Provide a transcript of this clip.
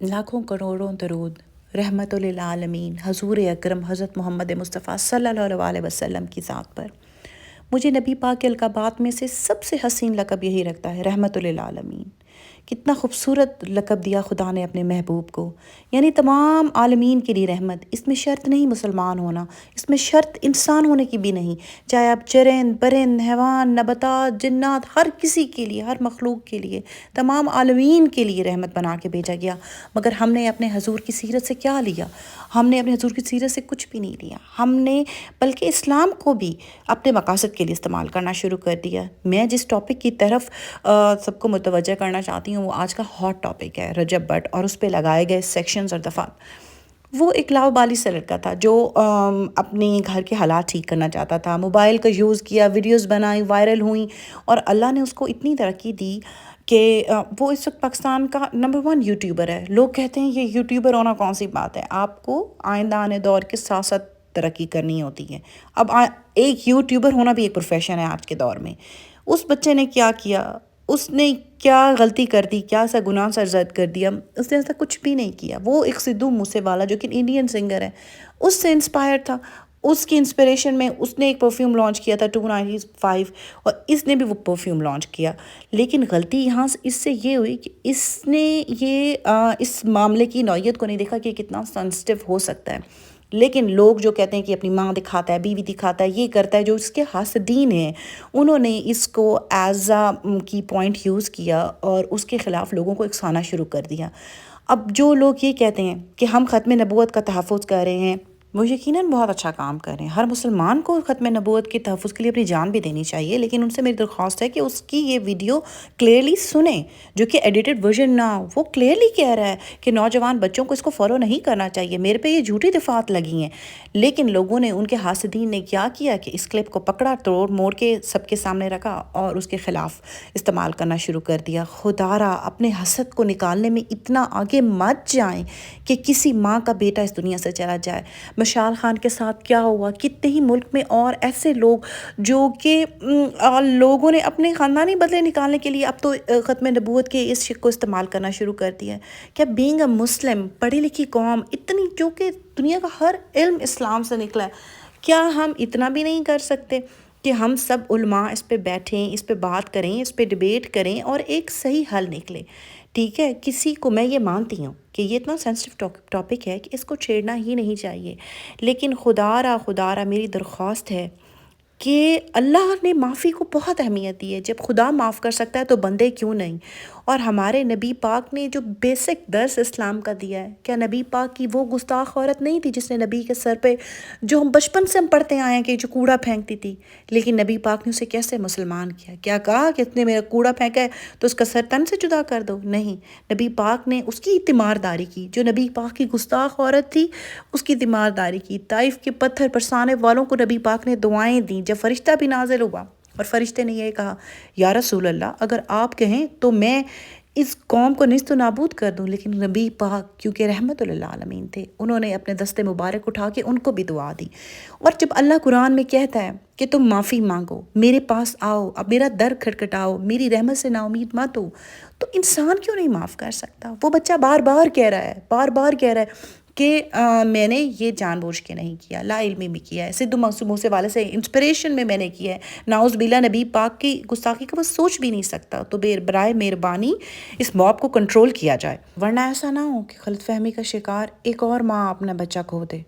لاکھوں کروڑوں درود رحمت للعالمین حضور اکرم حضرت محمد مصطفیٰ صلی اللہ علیہ وسلم کی ذات پر۔ مجھے نبی پاک کے القابات میں سے سب سے حسین لقب یہی رکھتا ہے، رحمت للعالمین۔ کتنا خوبصورت لقب دیا خدا نے اپنے محبوب کو، یعنی تمام عالمین کے لیے رحمت۔ اس میں شرط نہیں مسلمان ہونا، اس میں شرط انسان ہونے کی بھی نہیں، چاہے آپ چرند پرند حیوان نباتات جنات، ہر کسی کے لیے، ہر مخلوق کے لیے، تمام عالمین کے لیے رحمت بنا کے بھیجا گیا۔ مگر ہم نے اپنے حضور کی سیرت سے کیا لیا؟ ہم نے اپنے حضور کی سیرت سے کچھ بھی نہیں لیا، ہم نے بلکہ اسلام کو بھی اپنے مقاصد کے لیے استعمال کرنا شروع کر دیا۔ میں جس ٹاپک کی طرف سب کو متوجہ کرنا چاہتی ہوں وہ آج کا ہاٹ ٹاپک ہے، رجب بٹ اور اس پہ لگائے گئے سیکشنز اور دفعات۔ وہ ایک لاوبالی سے لڑکا تھا جو اپنے گھر کے حالات ٹھیک کرنا چاہتا تھا، موبائل کا یوز کیا، ویڈیوز بنائی، وائرل ہوئیں، اور اللہ نے اس کو اتنی ترقی دی کہ وہ اس وقت پاکستان کا نمبر 1 یوٹیوبر ہے۔ لوگ کہتے ہیں یہ یوٹیوبر ہونا کون سی بات ہے، آپ کو آئندہ آنے دور کے ساتھ ساتھ ترقی کرنی ہوتی ہے۔ اب ایک یوٹیوبر ہونا بھی ایک پروفیشن ہے آج کے دور میں۔ اس بچے نے کیا کیا، اس نے کیا غلطی کر دی، کیا سا گناہ سر زد کر دیا؟ اس نے ایسا کچھ بھی نہیں کیا۔ وہ ایک سدھو موسے والا جو کہ انڈین سنگر ہے، اس سے انسپائر تھا۔ اس کی انسپریشن میں اس نے ایک پرفیوم لانچ کیا تھا 295، اور اس نے بھی وہ پرفیوم لانچ کیا۔ لیکن غلطی یہاں اس سے یہ ہوئی کہ اس نے اس معاملے کی نوعیت کو نہیں دیکھا کہ کتنا سینسٹیو ہو سکتا ہے۔ لیکن لوگ جو کہتے ہیں کہ اپنی ماں دکھاتا ہے، بیوی دکھاتا ہے، یہ کرتا ہے، جو اس کے حاسدین ہیں انہوں نے اس کو ایز کی پوائنٹ یوز کیا اور اس کے خلاف لوگوں کو اکسانا شروع کر دیا۔ اب جو لوگ یہ کہتے ہیں کہ ہم ختم نبوت کا تحفظ کر رہے ہیں، وہ یقیناً بہت اچھا کام کر رہے ہیں۔ ہر مسلمان کو ختم نبوت کے تحفظ کے لیے اپنی جان بھی دینی چاہیے، لیکن ان سے میری درخواست ہے کہ اس کی یہ ویڈیو کلیئرلی سنیں، جو کہ ایڈیٹڈ ورژن نہ ہو۔ وہ کلیئرلی کہہ رہا ہے کہ نوجوان بچوں کو اس کو فالو نہیں کرنا چاہیے۔ میرے پہ یہ جھوٹی دفعات لگی ہیں، لیکن لوگوں نے، ان کے حاسدین نے کیا کیا کہ اس کلپ کو پکڑا، توڑ موڑ کے سب کے سامنے رکھا اور اس کے خلاف استعمال کرنا شروع کر دیا۔ خدا را اپنے حسد کو نکالنے میں اتنا آگے مت جائیں کہ کسی ماں کا بیٹا اس دنیا سے چلا جائے۔ مشال خان کے ساتھ کیا ہوا، کتنے ہی ملک میں اور ایسے لوگ جو کہ لوگوں نے اپنے خاندانی بدلے نکالنے کے لیے اب تو ختم نبوت کے اس شک کو استعمال کرنا شروع کر دیا ہے۔ کیا بینگ اے مسلم، پڑھی لکھی قوم، اتنی جو کہ دنیا کا ہر علم اسلام سے نکلا ہے، کیا ہم اتنا بھی نہیں کر سکتے کہ ہم سب علماء اس پہ بیٹھیں، اس پہ بات کریں، اس پہ ڈیبیٹ کریں اور ایک صحیح حل نکلے؟ ٹھیک ہے، کسی کو، میں یہ مانتی ہوں کہ یہ اتنا سینسٹیو ٹاپک ہے کہ اس کو چھیڑنا ہی نہیں چاہیے، لیکن خدا را میری درخواست ہے کہ اللہ نے معافی کو بہت اہمیت دی ہے۔ جب خدا معاف کر سکتا ہے تو بندے کیوں نہیں؟ اور ہمارے نبی پاک نے جو بیسک درس اسلام کا دیا ہے، کیا نبی پاک کی وہ گستاخ عورت نہیں تھی جس نے نبی کے سر پہ، جو ہم بچپن سے ہم پڑھتے آئے ہیں کہ جو کوڑا پھینکتی تھی، لیکن نبی پاک نے اسے کیسے مسلمان کیا؟ کیا کہا کہ اس نے میرا کوڑا پھینکا ہے تو اس کا سر تن سے جدا کر دو؟ نہیں، نبی پاک نے اس کی تیمارداری کی۔ جو نبی پاک کی گستاخ عورت تھی اس کی تیمارداری کی۔ طائف کے پتھر برسانے والوں کو نبی پاک نے دعائیں دیں جب فرشتہ بھی نازل ہوا، اور فرشتے نے یہ کہا یا رسول اللہ اگر آپ کہیں تو میں اس قوم کو نیست و نابود کر دوں، لیکن نبی پاک کیونکہ رحمت للعالمین تھے، انہوں نے اپنے دست مبارک اٹھا کے ان کو بھی دعا دی۔ اور جب اللہ قرآن میں کہتا ہے کہ تم معافی مانگو، میرے پاس آؤ، اب میرا در کھٹکھٹاؤ، میری رحمت سے نا امید مت ہو، تو انسان کیوں نہیں معاف کر سکتا؟ وہ بچہ بار بار کہہ رہا ہے کہ میں نے یہ جان بوجھ کے نہیں کیا، لا علمی میں کیا ہے، سدھو موسے والے سے انسپریشن میں نے کیا ہے، نعوذ باللہ نبی پاک کی گستاخی کا وہ سوچ بھی نہیں سکتا۔ تو برائے مہربانی اس موب کو کنٹرول کیا جائے، ورنہ ایسا نہ ہو کہ غلط فہمی کا شکار ایک اور ماں اپنا بچہ کھو دے۔